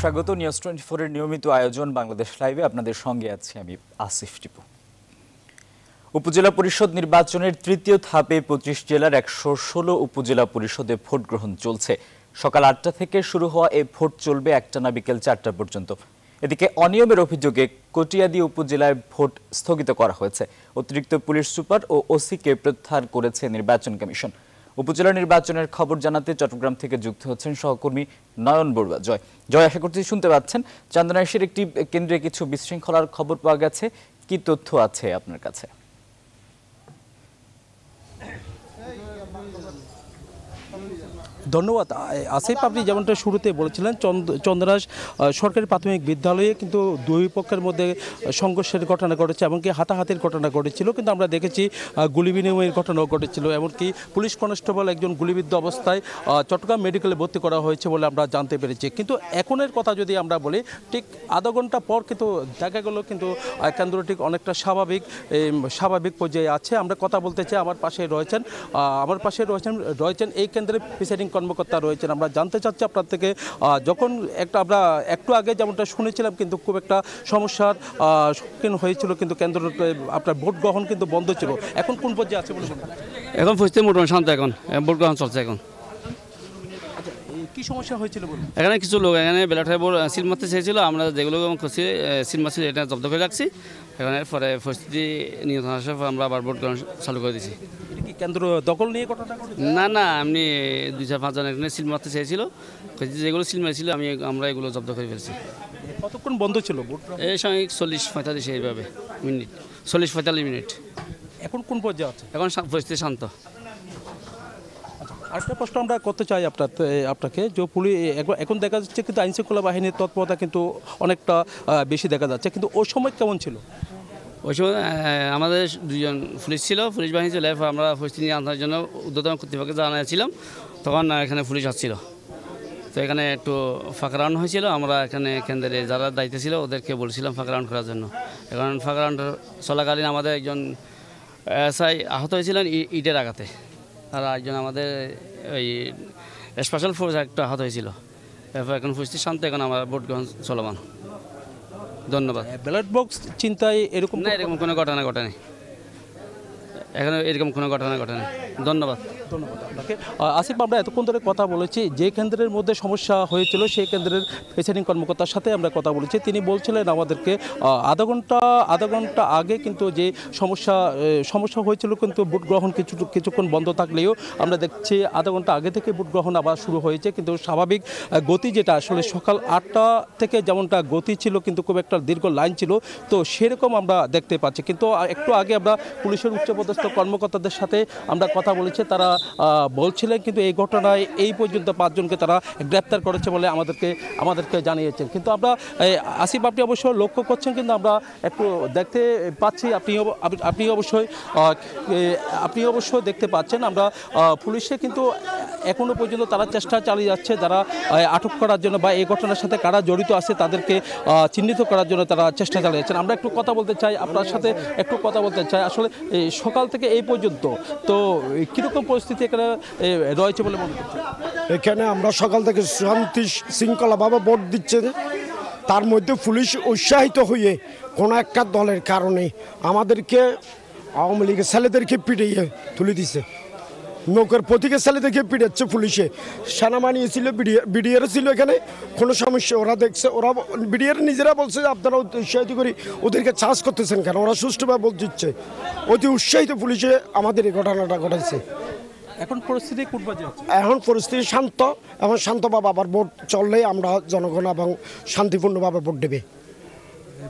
স্বাগত নিউজ 24 এর নিয়মিত আয়োজন বাংলাদেশ লাইভে আপনাদের সঙ্গে আছি আমি আসিফ টিপু। উপজেলা পরিষদ নির্বাচনের তৃতীয় ধাপে 25 জেলার 116 উপজেলা পরিষদে ভোট গ্রহণ চলছে। সকাল 8টা থেকে শুরু হওয়া এই ভোট চলবে একটানা বিকেল 4টা পর্যন্ত। এদিকে অনিয়মের অভিযোগে কটিয়াদি উপজেলায় ভোট স্থগিত করা হয়েছে। অতিরিক্ত পুলিশ সুপার ও ওসিকে প্রত্যাহার করেছে নির্বাচন কমিশন। উপজেলা নির্বাচনের খবর জানাতে চট্টগ্রাম থেকে যুক্ত হচ্ছেন সহকর্মী নয়ন বড়ুয়া। জয়, আশা করছি শুনতে পাচ্ছেন। চান্দনাইশের একটি কেন্দ্রে কিছু বিশৃঙ্খলার খবর পাওয়া গেছে, কি তথ্য আছে আপনার কাছে? ধন্যবাদ আসিফ। আপনি যেমনটা শুরুতে বলেছিলেন, চন্দনাইশ সরকারি প্রাথমিক বিদ্যালয়ে কিন্তু দুই পক্ষের মধ্যে সংঘর্ষের ঘটনা ঘটেছে, এমনকি হাতাহাতির ঘটনা ঘটেছিল। কিন্তু আমরা দেখেছি গুলি বিনিময়ের ঘটনাও ঘটেছিল, এমনকি পুলিশ কনস্টেবল একজন গুলিবিদ্ধ অবস্থায় চট্টগ্রাম মেডিকেলে ভর্তি করা হয়েছে বলে আমরা জানতে পেরেছি। কিন্তু এখনের কথা যদি আমরা বলি, ঠিক আধা ঘন্টা পর কিন্তু দেখা গেল কিন্তু কেন্দ্রটি অনেকটা স্বাভাবিক পর্যায়ে আছে। আমরা কথা বলতে চাই, আমার পাশে রয়েছেন এই কেন্দ্রের প্রিসাইডিং কর্মকর্তা রয়েছেন। আমরা জানতে চাচ্ছি আপনার থেকে, যখন আমরা একটু আগে যেমনটা শুনেছিলাম কিন্তু খুব একটা সমস্যার সম্মুখীন হয়েছিল, কিন্তু কেন্দ্রতে আপনার ভোট গ্রহণ কিন্তু বন্ধ ছিল, এখন কোন পর্যায়ে আছে বলে শুনলেন? এখন পরিস্থিতি মোটামুটি শান্ত, এখন ভোট গ্রহণ চলছে। এখন কি সমস্যা হয়েছিল বলুন? এখানে কিছু লোক এখানে ব্যালট সিল মারতে চেয়েছিল, আমরা যেগুলো করছি সিল মারছি এটা জব্দ করে রাখছি। এখানে পরে পরিস্থিতি নিয়ন্ত্রণ আসার পর আমরা আবার ভোট গ্রহণ চালু করে দিয়েছি। কেন্দ্র দখল নিয়ে ঘটনা ঘটেছে? না, এমনি 2-4-5 জন এখানে সিল মারতে চেয়েছিল, যেগুলো সিল মারছিল আমরা এগুলো জব্দ করে ফেলছি। কতক্ষণ বন্ধ ছিল ভোট? এই সময় 40-45 এইভাবে মিনিট, 40-45 মিনিট। এখন কোন পর্যায়ে আছে? এখন পরিস্থিতি শান্ত। আরেকটা প্রশ্ন আমরা করতে চাই আপনাকে, যে পুলিশ এখন দেখা যাচ্ছে কিন্তু আইনশৃঙ্খলা বাহিনীর তৎপরতা কিন্তু অনেকটা বেশি দেখা যাচ্ছে, কিন্তু ওই সময় কেমন ছিল? ওই সময় আমাদের 2 জন পুলিশ ছিল, পুলিশ বাহিনী ছিল। আমরা পরিস্থিতি আনার জন্য ঊর্ধ্বতন কর্তৃপক্ষকে জানিয়েছিলাম, তখন এখানে পুলিশ আসছিল। তো এখানে একটু ফাঁকা রাউন্ড হয়েছিল, আমরা এখানে কেন্দ্রে যারা দায়িত্বে ছিল ওদেরকে বলছিলাম ফাঁকা রাউন্ড করার জন্য। এখন ফাঁকা রাউন্ড চলাকালীন আমাদের একজন এসআই আহত হয়েছিলেন ইটের আঘাতে, আর একজন আমাদের ওই স্পেশাল ফোর্স একটা আহত হয়েছিল। এরপর এখন পরিস্থিতি শান্ত, এখন আমার ভোট গ্রহণ চলমান। ধন্যবাদ। ব্যালট বক্স চিন্তায় এরকম কোনো ঘটনা ঘটেনি, এখানে এরকম কোনো ঘটনা ঘটেনি। ধন্যবাদ আপনাকে। আসিফ, আমরা এতক্ষণ ধরে কথা বলেছি, যে কেন্দ্রের মধ্যে সমস্যা হয়েছিল সেই কেন্দ্রের প্রিসাইডিং কর্মকর্তার সাথে আমরা কথা বলেছি। তিনি বলছিলেন আমাদেরকে আধা ঘন্টা আগে কিন্তু যে সমস্যা হয়েছিল, কিন্তু ভোট গ্রহণ কিছুক্ষণ বন্ধ থাকলেও আমরা দেখছি আধা ঘন্টা আগে থেকে ভোট গ্রহণ আবার শুরু হয়েছে। কিন্তু স্বাভাবিক গতি যেটা আসলে সকাল 8টা থেকে যেমনটা গতি ছিল, কিন্তু খুব একটা দীর্ঘ লাইন ছিল, তো সেরকম আমরা দেখতে পাচ্ছি। কিন্তু একটু আগে আমরা পুলিশের উচ্চপদস্থ কর্মকর্তাদের সাথে আমরা কথা বলেছি, তারা বলছিলেন কিন্তু এই ঘটনায় এই পর্যন্ত 5 জনকে তারা গ্রেপ্তার করেছে বলে আমাদেরকে জানিয়েছেন। কিন্তু আমরা আসিফ, আপনি অবশ্য লক্ষ্য করছেন, কিন্তু আমরা একটু দেখতে পাচ্ছি, আপনি অবশ্যই দেখতে পাচ্ছেন, আমরা পুলিশে কিন্তু এখনো পর্যন্ত তারা চেষ্টা চালিয়ে যাচ্ছে, যারা আটক করার জন্য বা এই ঘটনার সাথে কারা জড়িত আছে তাদেরকে চিহ্নিত করার জন্য তারা চেষ্টা চালিয়ে যাচ্ছেন। আমরা একটু কথা বলতে চাই, আপনার সাথে একটু কথা বলতে চাই। আসলে সকাল থেকে এই পর্যন্ত তো কীরকম পরিস্থিতি এখানে রয়েছে বলে মনে করছেন? এখানে আমরা সকাল থেকে শান্তি শৃঙ্খলাভাবে ভোট দিচ্ছে, তার মধ্যে পুলিশ উৎসাহিত হয়ে কোনো একটা দলের কারণে আমাদেরকে আওয়ামী লীগের ছেলেদেরকে পিটিয়ে তুলে দিছে, নৌকার প্রতীকের ছেলেদেরকে পিটাচ্ছে পুলিশে। সেনাবাহিনী ছিল, বিডিআর ছিল, এখানে কোনো সমস্যা ওরা দেখছে, ওরা বিডিআর নিজেরা বলছে যে আপনারা উৎসাহিত করি ওদেরকে চার্জ করতেছেন কেন, ওরা সুষ্ঠুভাবে ভোট দিচ্ছে। অতি উৎসাহিত পুলিশে আমাদের এই ঘটনাটা ঘটাইছে। এখন পরিস্থিতি কোন পর্যায়ে আছে? এখন পরিস্থিতি শান্ত, এবং শান্তভাবে আবার ভোট চললে আমরা জনগণ এবং শান্তিপূর্ণভাবে ভোট দেবে।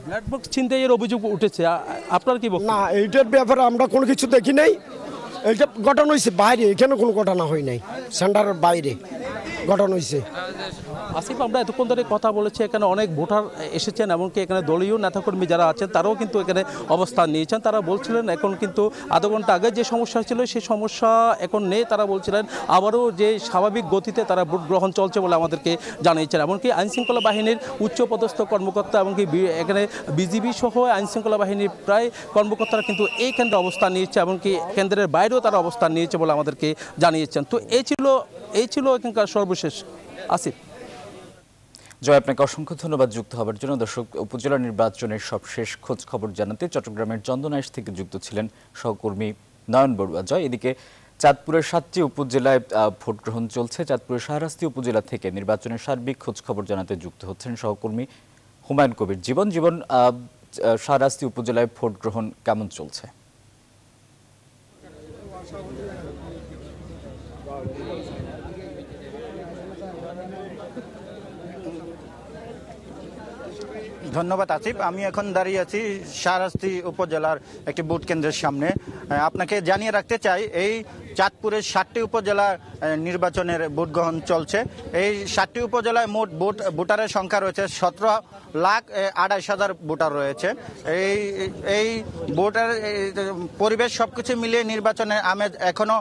ব্ল্যাক বক্স ছিনতাইয়ের অভিযোগ উঠেছে, আপনার কি বক্তব্য? না, এইটার ব্যাপারে আমরা কোনো কিছু দেখি নাই। এইটা ঘটনা হয়েছে বাইরে, এখানে কোনো ঘটনা হয় নাই, সেন্টারের বাইরে ঘটনা হয়েছে। আসিফ, আমরা এতক্ষণ ধরে কথা বলেছি, এখানে অনেক ভোটার এসেছেন, এমনকি এখানে দলীয় নেতাকর্মী যারা আছেন তারাও কিন্তু এখানে অবস্থান নিয়েছেন। তারা বলছিলেন এখন কিন্তু আধা ঘন্টা আগে যে সমস্যা ছিল সেই সমস্যা এখন নেই। তারা বলছিলেন আবারও যে স্বাভাবিক গতিতে তারা ভোট গ্রহণ চলছে বলে আমাদেরকে জানিয়েছেন। এমনকি আইনশৃঙ্খলা বাহিনীর উচ্চপদস্থ কর্মকর্তা, এমনকি এখানে বিজিবি সহ আইনশৃঙ্খলা বাহিনীর প্রায় কর্মকর্তারা কিন্তু এই কেন্দ্রে অবস্থান নিয়েছে, এমনকি কেন্দ্রের বাইরেও তারা অবস্থান নিয়েছে বলে আমাদেরকে জানিয়েছেন। তো এই ছিল এখানকার সর্বশেষ। আসিফ। জয়, আপনাকে অসংখ্য ধন্যবাদ যুক্ত হবার জন্য। দর্শক, উপজেলা নির্বাচনের সবশেষ খোঁজ খবর জানাতে চট্টগ্রামের চন্দনাইশ থেকে যুক্ত ছিলেন সহকর্মী নয়ন বড়ুয়া। জয়, এদিকে চাঁদপুরের 7টি উপজেলায় ভোট গ্রহণ চলছে। চাঁদপুরের শাহরাস্তি উপজেলা থেকে নির্বাচনের সার্বিক খোঁজ খবর জানাতে যুক্ত হচ্ছেন সহকর্মী হুমায়ুন কবির জীবন। শাহরাস্তি উপজেলায় ভোট গ্রহণ কেমন চলছে? ধন্যবাদ আসিফ। আমি এখন দাঁড়িয়ে আছি শাহরাস্তি উপজেলার একটি ভোট কেন্দ্রের সামনে। আপনাকে জানিয়ে রাখতে চাই, এই চাঁদপুরের 7টি উপজেলা নির্বাচনের ভোট গ্রহণ চলছে। এই 7টি উপজেলায় মোট ভোটারের সংখ্যা রয়েছে 17,28,000 ভোটার রয়েছে। এই ভোটার পরিবেশ সবকিছু মিলিয়ে নির্বাচনের আমেজ এখনো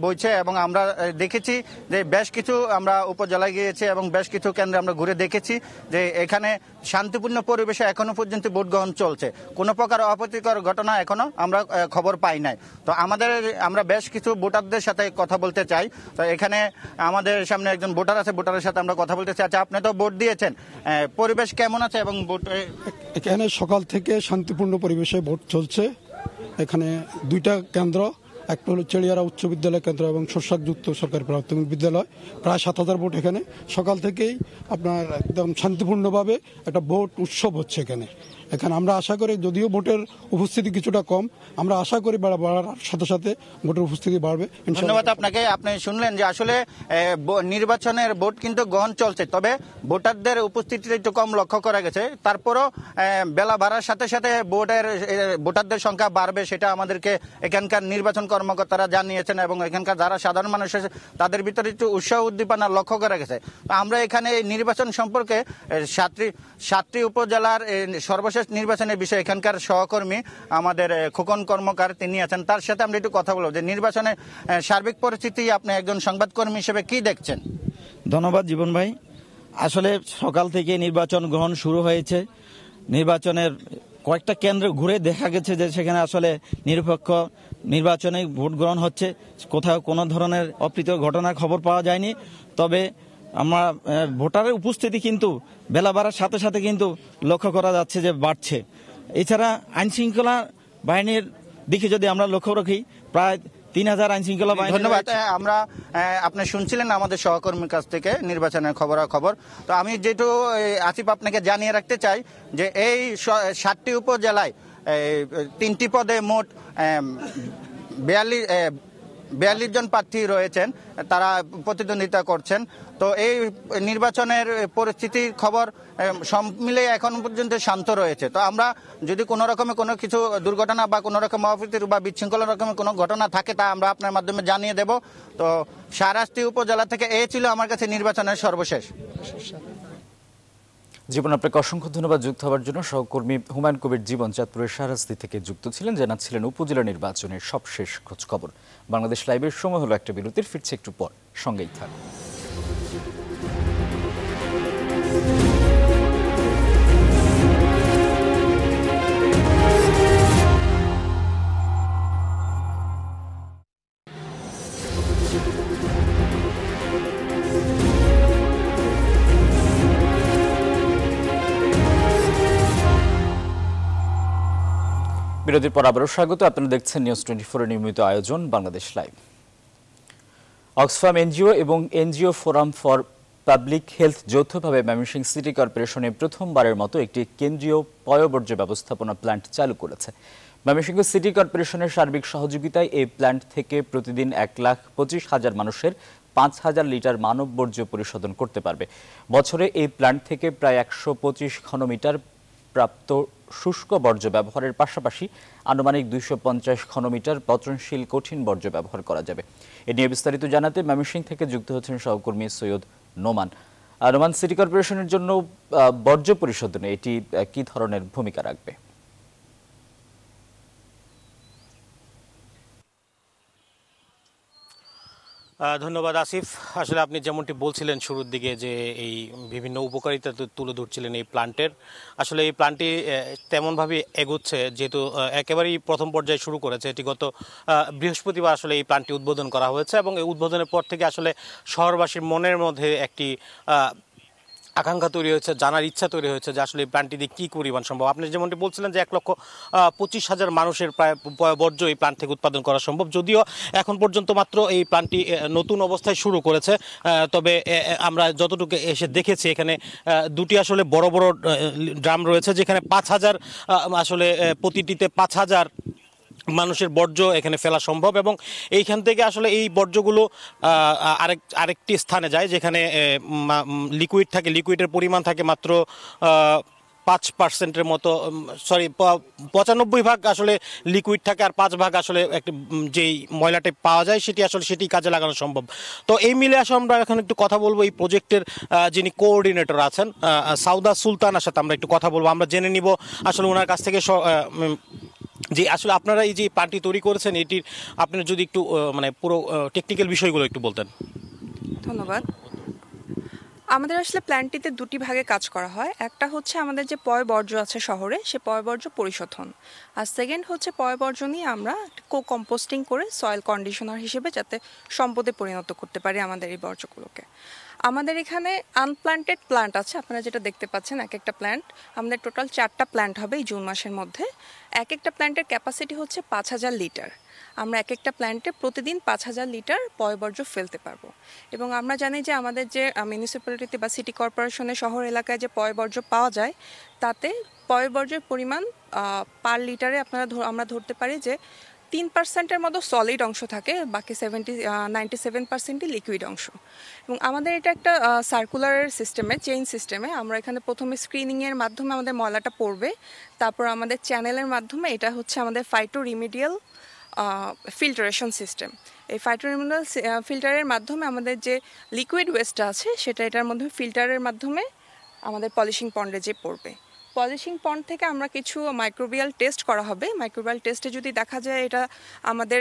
বইছে এবং আমরা দেখেছি যে বেশ কিছু আমরা উপজেলায় গিয়েছি এবং বেশ কিছু কেন্দ্রে আমরা ঘুরে দেখেছি যে এখানে শান্তিপূর্ণ পরিবেশে এখনো পর্যন্ত ভোট গ্রহণ চলছে। কোনো প্রকার অপ্রীতিকর ঘটনা এখনো আমরা খবর পাই নাই। তো আমরা বেশ কিছু ভোটারদের সাথে কথা বলতে চাই। তো এখানে আমাদের সামনে একজন ভোটার আছে, ভোটারের সাথে আমরা কথা বলতে চাই। আচ্ছা, আপনি তো ভোট দিয়েছেন, পরিবেশ কেমন আছে? এবং ভোট এখানে সকাল থেকে শান্তিপূর্ণ পরিবেশে ভোট চলছে। এখানে 2টা কেন্দ্র, একটা হলো চেলিয়ারা উচ্চ বিদ্যালয় কেন্দ্র এবং শস্যযুক্ত সরকারি প্রাথমিক বিদ্যালয়। প্রায় 7,000 ভোট এখানে সকাল থেকেই আপনার একদম শান্তিপূর্ণভাবে একটা ভোট উৎসব হচ্ছে এখানে। আমরা আশা করি, যদিও ভোটের উপস্থিতি কিছুটা কম, আমরা আশা করি বাড়ার সাথে সাথে ভোটের উপস্থিতি বাড়বে। ধন্যবাদ আপনাকে। আপনি শুনলেন যে আসলে নির্বাচনের ভোট কিন্তু গ্রহণ চলছে, তবে ভোটারদের উপস্থিতিটা একটু কম লক্ষ্য করা গেছে। তারপরও বেলা বাড়ার সাথে সাথে ভোটারদের সংখ্যা বাড়বে, সেটা আমাদেরকে এখানকার নির্বাচন কর্মকর্তারা জানিয়েছেন এবং এখানকার যারা সাধারণ মানুষ আছে তাদের ভিতরে একটু উৎসাহ উদ্দীপনা লক্ষ্য করা গেছে। আমরা এখানে এই নির্বাচন সম্পর্কে 7টি উপজেলার সর্বশেষ নির্বাচনের বিষয়ে এখানকার সহকর্মী আমাদের খোকন কর্মকার তিনি আছেন, তার সাথে আমরা একটু কথা বলবো যে নির্বাচনের সার্বিক পরিস্থিতি আপনি একজন সংবাদকর্মী হিসেবে কি দেখছেন? ধন্যবাদ জীবন ভাই। আসলে সকাল থেকে নির্বাচন গ্রহণ শুরু হয়েছে। নির্বাচনের কয়েকটা কেন্দ্র ঘুরে দেখা গেছে যে সেখানে আসলে নিরপেক্ষ নির্বাচনে ভোট গ্রহণ হচ্ছে। কোথাও কোনো ধরনের অপ্রীতিকর ঘটনার খবর পাওয়া যায়নি। তবে আমরা ভোটারের উপস্থিতি কিন্তু বেলা বাড়ার সাথে সাথে কিন্তু লক্ষ্য করা যাচ্ছে যে বাড়ছে। এছাড়া আইনশৃঙ্খলা বাহিনীর দিকে যদি আমরা লক্ষ্য রাখি, প্রায় 3,000 আইনশৃঙ্খলা বাহিনী। ধন্যবাদ। আপনি শুনছিলেন আমাদের সহকর্মীর কাছ থেকে নির্বাচনের খবর। তো আমি যেটু আসিফ আপনাকে জানিয়ে রাখতে চাই যে এই 7টি উপজেলায় 3টি পদে মোট 42 জন প্রার্থী রয়েছেন, তারা প্রতিদ্বন্দ্বিতা করছেন। তো এই নির্বাচনের পরিস্থিতির খবর সব মিলে এখন পর্যন্ত শান্ত রয়েছে। তো আমরা যদি কোনো রকমের কোনো কিছু দুর্ঘটনা বা কোনো রকম অপ্রীতির বা বিশৃঙ্খলা রকমের কোনো ঘটনা থাকে তা আমরা আপনার মাধ্যমে জানিয়ে দেব। তো শাহরাস্তি উপজেলা থেকে এই ছিল আমার কাছে নির্বাচনের সর্বশেষ। জীবন, আপনাকে অসংখ্য ধন্যবাদ যুক্ত হওয়ার জন্য। সহকর্মী হুমায়ুন কবির জীবন চাঁদপুরের শাহরাস্তি থেকে যুক্ত ছিলেন, জানাচ্ছিলেন উপজেলা নির্বাচনের সবশেষ খোঁজ খবর। বাংলাদেশ লাইভের সময় হলো একটা বিরতির, ফিরছে একটু পর, সঙ্গেই থাকুন। বিরতির পর আবারও স্বাগত। আপনারা দেখছেন নিউজ 24 নিয়মিত আয়োজন বাংলাদেশ লাইভ। অক্সফাম এনজিও এবং NGO forum for public health যৌথভাবে ময়মনসিংহ সিটি কর্পোরেশনে প্রথমবারের মতো একটি কেন্দ্রীয় পয়ঃবর্জ্য ব্যবস্থাপনা প্ল্যান্ট চালু করেছে। ময়মনসিংহ সিটি কর্পোরেশনের সার্বিক সহযোগিতায় এই প্ল্যান্ট থেকে প্রতিদিন 1,25,000 মানুষের 5,000 লিটার মানব বর্জ্য পরিশোধন করতে পারবে। বছরে এই প্ল্যান্ট থেকে প্রায় 125 ঘনমিটার প্রাপ্ত শুষ্ক বর্জ্য ব্যবহারের পাশাপাশি আনুমানিক 250 ঘনমিটার পচনশীল কঠিন বর্জ্য ব্যবহার করা যাবে। এ নিয়ে বিস্তারিত জানাতে ময়মনসিংহ থেকে যুক্ত হচ্ছেন সহকর্মী সৈয়দ নোমান। নোমান, সিটি কর্পোরেশনের জন্য বর্জ্য পরিশোধনে এটি কি ধরনের ভূমিকা রাখবে? ধন্যবাদ আসিফ। আসলে আপনি যেমনটি বলছিলেন শুরুর দিকে যে এই বিভিন্ন উপকারিতা তুলে ধরছিলেন এই প্ল্যান্টের, আসলে এই প্ল্যান্টটি তেমনভাবে এগোচ্ছে যেহেতু একেবারেই প্রথম পর্যায়ে শুরু করেছে। এটি গত বৃহস্পতিবার আসলে এই প্ল্যান্টটি উদ্বোধন করা হয়েছে এবং এই উদ্বোধনের পর থেকে আসলে শহরবাসীর মনের মধ্যে একটি আকাঙ্ক্ষা তৈরি হয়েছে, জানার ইচ্ছা তৈরি হয়েছে যে আসলে এই প্ল্যান্টটি দিয়ে কী পরিমাণ সম্ভব। আপনি যেমনটি বলছিলেন যে 1,25,000 মানুষের প্রায় বর্জ্য এই প্ল্যান্ট থেকে উৎপাদন করা সম্ভব, যদিও এখন পর্যন্ত মাত্র এই প্ল্যান্টটি নতুন অবস্থায় শুরু করেছে। তবে আমরা যতটুকু এসে দেখেছি এখানে দুটি আসলে বড় বড় ড্রাম রয়েছে, যেখানে 5,000 আসলে প্রতিটিতে 5,000 মানুষের বর্জ্য এখানে ফেলা সম্ভব, এবং এইখান থেকে আসলে এই বর্জ্যগুলো আরেকটি স্থানে যায় যেখানে লিকুইড থাকে, লিকুইডের পরিমাণ থাকে মাত্র 5% মতো, 95% আসলে লিকুইড থাকে, আর 5% আসলে একটা যেই ময়লাটা পাওয়া যায় সেটি কাজে লাগানো সম্ভব। তো এই মিলে আসলে আমরা এখন একটু কথা বলবো এই প্রজেক্টের যিনি কোঅর্ডিনেটর আছেন সাউদা সুলতানার সাথে আমরা একটু কথা বলবো। আমরা জেনে নিব আসলে ওনার কাছ থেকে যে আসলে আপনারা এই যে প্ল্যান্টটি তৈরি করেছেন এটির আপনারা যদি একটু মানে পুরো টেকনিক্যাল বিষয়গুলো একটু বলতেন। ধন্যবাদ। আমাদের আসলে প্ল্যান্টটিতে দুটি ভাগে কাজ করা হয়। একটা হচ্ছে আমাদের যে পয় বর্জ্য আছে শহরে, সে পয় বর্জ্য পরিশোধন, আর সেকেন্ড হচ্ছে পয় বর্জ্য নিয়ে আমরা কম্পোস্টিং করে সয়েল কন্ডিশনার হিসেবে যাতে সম্পদে পরিণত করতে পারি আমাদের এই বর্জ্যগুলোকে। আমাদের এখানে আনপ্ল্যান্টেড প্ল্যান্ট আছে, আপনারা যেটা দেখতে পাচ্ছেন এক একটা প্ল্যান্ট, আমাদের টোটাল 4টা প্ল্যান্ট হবে এই জুন মাসের মধ্যে। এক একটা প্ল্যান্টের ক্যাপাসিটি হচ্ছে 5,000 লিটার। আমরা এক একটা প্ল্যান্টে প্রতিদিন 5,000 লিটার পয়বর্জ্য ফেলতে পারবো। এবং আমরা জানি যে আমাদের যে মিউনিসিপ্যালিটিতে বা সিটি কর্পোরেশনের শহর এলাকায় যে পয়বর্জ্য পাওয়া যায়, তাতে পয়বর্জ্যের পরিমাণ পার লিটারে আমরা ধরতে পারি যে 3%-এর মতো সলিড অংশ থাকে, বাকি 97%ই লিকুইড অংশ। এবং আমাদের এটা একটা সার্কুলার সিস্টেমে, চেইন সিস্টেমে, আমরা এখানে প্রথমে স্ক্রিনিংয়ের মাধ্যমে আমাদের ময়লাটা পড়বে, তারপর আমাদের চ্যানেলের মাধ্যমে, এটা হচ্ছে আমাদের ফাইটো রিমিডিয়াল ফিল্টারেশন সিস্টেম। এই ফাইটো রিমিডিয়াল ফিল্টারের মাধ্যমে আমাদের যে লিকুইড ওয়েস্টটা আছে সেটা এটার মধ্যে ফিল্টারের মাধ্যমে আমাদের পলিশিং পন্ডে যে পড়বে। পলিশিং পন্ড থেকে আমরা কিছু মাইক্রোবিয়াল টেস্ট করা হবে। মাইক্রোবিয়াল টেস্টে যদি দেখা যায় এটা আমাদের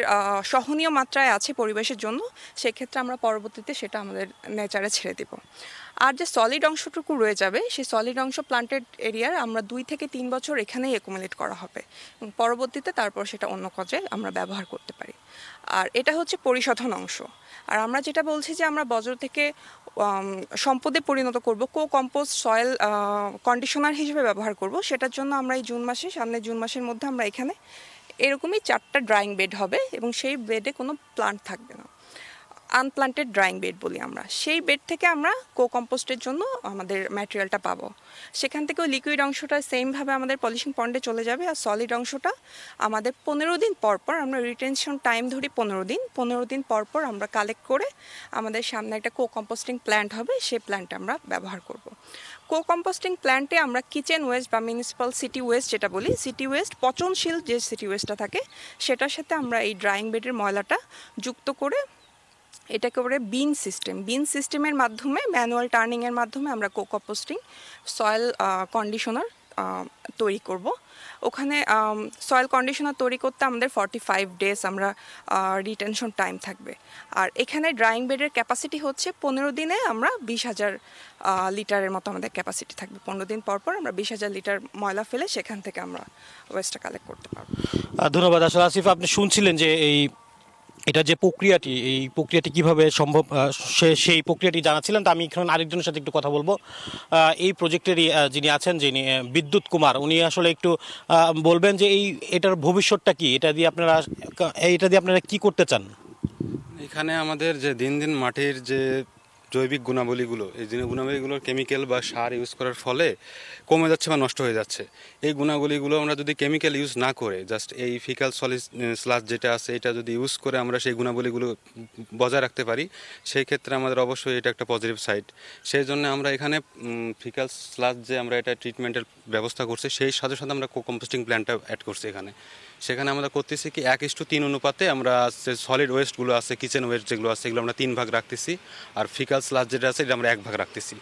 সহনীয় মাত্রায় আছে পরিবেশের জন্য, সেক্ষেত্রে আমরা পরবর্তীতে সেটা আমাদের নেচারে ছেড়ে দেব। আর যে সলিড অংশটুকু রয়ে যাবে, সেই সলিড অংশ প্লান্টেড এরিয়ার আমরা 2 থেকে 3 বছর এখানেই অ্যাকুমুলেট করা হবে, এবং পরবর্তীতে তারপর সেটা অন্য কাজে আমরা ব্যবহার করতে পারি। আর এটা হচ্ছে পরিশোধন অংশ। আর আমরা যেটা বলছি যে আমরা বর্জ্য থেকে সম্পদে পরিণত করব, কম্পোস্ট সয়েল কন্ডিশনার হিসেবে ব্যবহার করব, সেটার জন্য আমরা এই সামনে জুন মাসের মধ্যে আমরা এখানে এরকমই 4টা ড্রাইং বেড হবে, এবং সেই বেডে কোনো প্লান্ট থাকবে না, আনপ্লান্টেড ড্রাইং বেড বলি আমরা। সেই বেড থেকে আমরা কম্পোস্টের জন্য আমাদের ম্যাটেরিয়ালটা পাবো। সেখান থেকে ওই লিকুইড অংশটা সেমভাবে আমাদের পলিশিং পন্ডে চলে যাবে, আর সলিড অংশটা আমাদের 15 দিন পর আমরা রিটেনশন টাইম ধরি 15 দিন পর আমরা কালেক্ট করে আমাদের সামনে একটা কম্পোস্টিং প্ল্যান্ট হবে, সেই প্ল্যান্টে আমরা ব্যবহার করব। কম্পোস্টিং প্ল্যান্টে আমরা কিচেন ওয়েস্ট বা মিউনিসিপ্যাল সিটি ওয়েস্ট যেটা বলি, সিটি ওয়েস্ট পচনশীল যে সিটি ওয়েস্টটা থাকে সেটার সাথে আমরা এই ড্রাইং বেডের ময়লাটা যুক্ত করে এটাকে বলে বিন সিস্টেমের মাধ্যমে, ম্যানুয়াল টার্নিংয়ের মাধ্যমে আমরা কম্পোস্টিং সয়েল কন্ডিশনার তৈরি করব। ওখানে সয়েল কন্ডিশনার তৈরি করতে আমাদের 45 ডেজ আমরা রিটেনশন টাইম থাকবে। আর এখানে ড্রাইং বেডের ক্যাপাসিটি হচ্ছে 15 দিনে আমরা 20,000 লিটারের মতো আমাদের ক্যাপাসিটি থাকবে। 15 দিন পর আমরা 20,000 লিটার ময়লা ফেলে সেখান থেকে আমরা ওয়েস্টটা কালেক্ট করতে পারবো। ধন্যবাদ। আসলে আসিফ, আপনি শুনছিলেন যে এটা যে এই প্রক্রিয়াটি কিভাবে সম্ভব, সেই প্রক্রিয়াটি জানাচ্ছিলেন। তো আমি এখানে আরেকজনের সাথে একটু কথা বলবো। এই প্রজেক্টেরই যিনি আছেন, যিনি বিদ্যুৎ কুমার, উনি আসলে একটু বলবেন যে এটার ভবিষ্যৎটা কি, এটা দিয়ে আপনারা কি করতে চান। এখানে আমাদের যে দিন দিন মাটির যে জৈবিক গুণাবলীগুলো, এই গুণাবলীগুলোর কেমিক্যাল বা সার ইউজ করার ফলে কমে যাচ্ছে বা নষ্ট হয়ে যাচ্ছে। এই গুণাবলীগুলো আমরা যদি কেমিক্যাল ইউজ না করে জাস্ট এই ফিকাল সলিড স্লাজ যেটা আছে এটা যদি ইউজ করে আমরা সেই গুণাবলীগুলো বজায় রাখতে পারি, সেই ক্ষেত্রে আমাদের অবশ্যই এটা একটা পজিটিভ সাইড। সেই জন্য আমরা এখানে ফিকাল স্লাজ যে আমরা এটা ট্রিটমেন্টের ব্যবস্থা করছি, সেই সাথে সাথে আমরা কম্পোস্টিং প্ল্যান্টটা অ্যাড করছি এখানে। সেখানে আমরা করতেছি কি 1:3 অনুপাতে আমরা যে সলিড ওয়েস্টগুলো আছে, কিচেন ওয়েস্ট যেগুলো আছে, এগুলো আমরা 3 ভাগ রাখতেছি, আর ফিকাল স্লাজ যেটা আছে এটা আমরা 1 ভাগ রাখতেছি।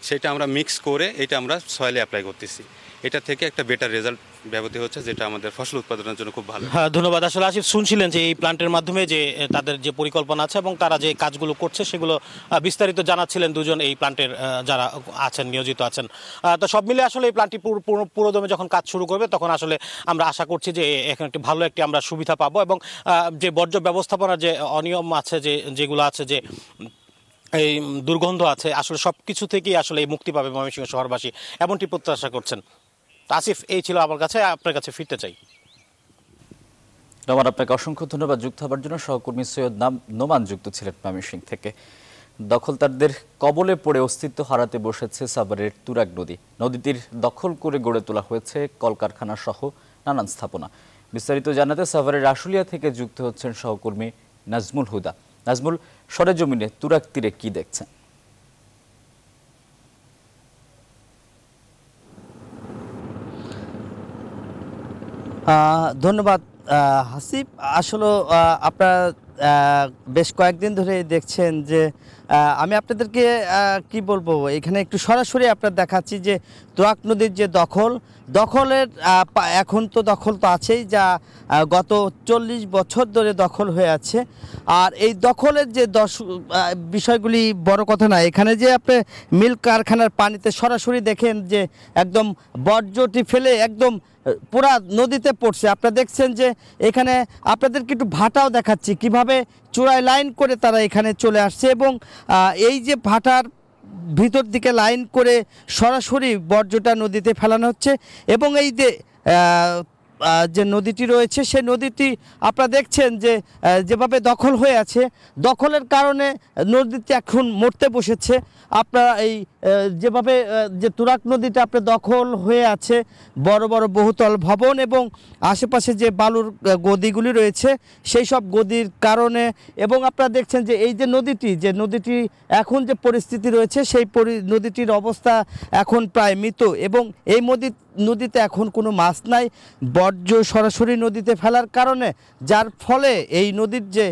সেটা আমরা মিক্স করে এটা আমরা সয়েলে অ্যাপ্লাই করতেছি। এটা থেকে একটা বেটার রেজাল্ট ব্যবহৃত হচ্ছে, যেটা আমাদের ফসল উৎপাদনের জন্য খুব ভালো। হ্যাঁ, ধন্যবাদ। আসলে আসিফ শুনছিলেন যে এই প্ল্যান্টের মাধ্যমে যে তাদের যে পরিকল্পনা আছে এবং তারা যে কাজগুলো করছে সেগুলো বিস্তারিত জানাচ্ছিলেন দুজন এই প্ল্যান্টের যারা আছেন, নিয়োজিত আছেন। তো সব মিলে আসলে এই প্ল্যান্টটি পুরোদমে যখন কাজ শুরু করবে তখন আসলে আমরা আশা করছি যে এখানে একটি ভালো আমরা সুবিধা পাবো, এবং যে বর্জ্য ব্যবস্থাপনার যে অনিয়ম আছে, যেগুলো আছে, যে এই দুর্গন্ধ আছে, আসলে সবকিছু থেকেই আসলে এই মুক্তি পাবে ময়মনসিংহ শহরবাসী, এমনটি প্রত্যাশা করছেন। আসিফ, এই ছিল আমার কাছে, আপনার কাছে ফিরতে চাই। নোমান, আপনাকে অসংখ্য ধন্যবাদ যুক্ত হবার জন্য। সহকর্মী সৈয়দ নোমান যুক্ত ছিলেন ময়মনসিংহ থেকে। দখলদারদের কবলে পড়ে অস্তিত্ব হারাতে বসেছে সাভারের তুরাগ নদী। নদীটির দখল করে গড়ে তোলা হয়েছে কলকারখানা সহ নানান স্থাপনা। বিস্তারিত জানাতে সাভারের আশুলিয়া থেকে যুক্ত হচ্ছেন সহকর্মী নাজমুল হুদা। নাজমুল, সরেজমিনে তুরাগ তীরে কি দেখছেন? ধন্যবাদ হাসিব। আসলে আপনারা বেশ কয়েকদিন ধরে দেখছেন যে আমি আপনাদেরকে কি বলবো, এখানে একটু সরাসরি আপনার দেখাচ্ছি যে তুরাগ নদীর যে দখলের এখন তো দখল তো আছেই, যা গত 40 বছর ধরে দখল হয়ে আছে। আর এই দখলের যে বিষয়গুলি বড় কথা না, এখানে যে আপনি মিল কারখানার পানিতে সরাসরি দেখেন যে একদম বর্জ্যটি ফেলে একদম পুরা নদীতে পড়ছে। আপনারা দেখছেন যে এখানে আপনাদেরকে একটু ভাটাও দেখাচ্ছি কিভাবে চূড়ায় লাইন করে তারা এখানে চলে আসছে, এবং এই যে ভাটার ভিতর দিকে লাইন করে সরাসরি বর্জ্যটা নদীতে ফেলানো হচ্ছে। এবং এই যে নদীটি রয়েছে সেই নদীটি আপনারা দেখছেন যে যেভাবে দখল হয়ে আছে, দখলের কারণে নদীটি এখন মরতে বসেছে। আপনারা এই যেভাবে যে তুরাগ নদীটা আপনার দখল হয়ে আছে, বড় বড় বহুতল ভবন এবং আশেপাশে যে বালুর গদিগুলি রয়েছে সেই সব গদির কারণে, এবং আপনারা দেখছেন যে এই যে নদীটি এখন যে পরিস্থিতি রয়েছে সেই নদীটির অবস্থা এখন প্রায় মৃত, এবং এই নদীতে এখন কোনো মাছ নাই, বর্জ্য সরাসরি নদীতে ফেলার কারণে, যার ফলে এই নদীর যে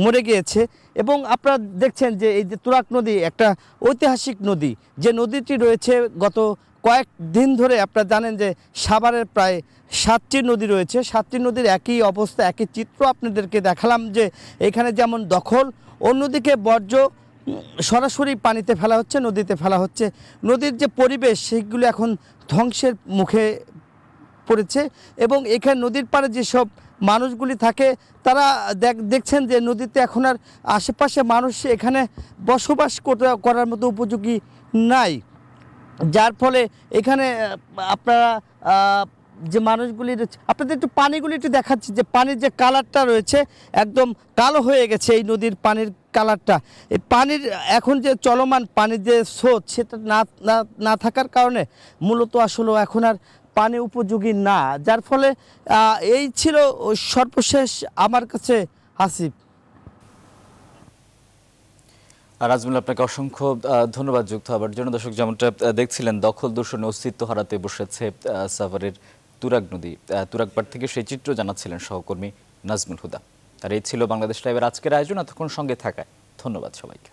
মরে গিয়েছে। এবং আপনারা দেখছেন যে এই যে তুরাগ নদী একটা ঐতিহাসিক নদী, যে নদীটি রয়েছে গত কয়েকদিন ধরে আপনারা জানেন যে সাভারের প্রায় 7টি নদী রয়েছে, 7টি নদীর একই অবস্থা, একই চিত্র আপনাদেরকে দেখালাম যে এখানে যেমন দখল, অন্যদিকে বর্জ্য সরাসরি পানিতে ফেলা হচ্ছে, নদীতে ফেলা হচ্ছে। নদীর যে পরিবেশ সেইগুলো এখন ধ্বংসের মুখে পড়েছে, এবং এখানে নদীর পাড়ে যেসব মানুষগুলি থাকে তারা দেখছেন যে নদীতে এখন আর আশেপাশে মানুষ এখানে বসবাস করার মতো উপযোগী নাই, যার ফলে এখানে আপনারা যে মানুষগুলি আপনাদের একটু পানিগুলি একটু দেখাচ্ছি যে পানির যে কালারটা রয়েছে একদম কালো হয়ে গেছে। এই নদীর পানির কালারটা, এই পানির এখন যে চলমান পানির যে স্রোত সেটা না থাকার কারণে মূলত আসলে এখন আর পানি উপযোগী না, যার ফলে এই ছিল সর্বশেষ আমার কাছে হাসিব। নাজমুল, আপনাকে অসংখ্য ধন্যবাদ যুক্ত হবার জন্য। দর্শক, যেমনটা দেখছিলেন, দখল দূষণে অস্তিত্ব হারাতে বসেছে সাভারের তুরাগ নদী। তুরাগপাড় থেকে সেই চিত্র জানাচ্ছিলেন সহকর্মী নাজমুল হুদা। আর এই ছিল বাংলাদেশ লাইভের আজকের আয়োজন। এতক্ষণ সঙ্গে থাকায় ধন্যবাদ সবাইকে।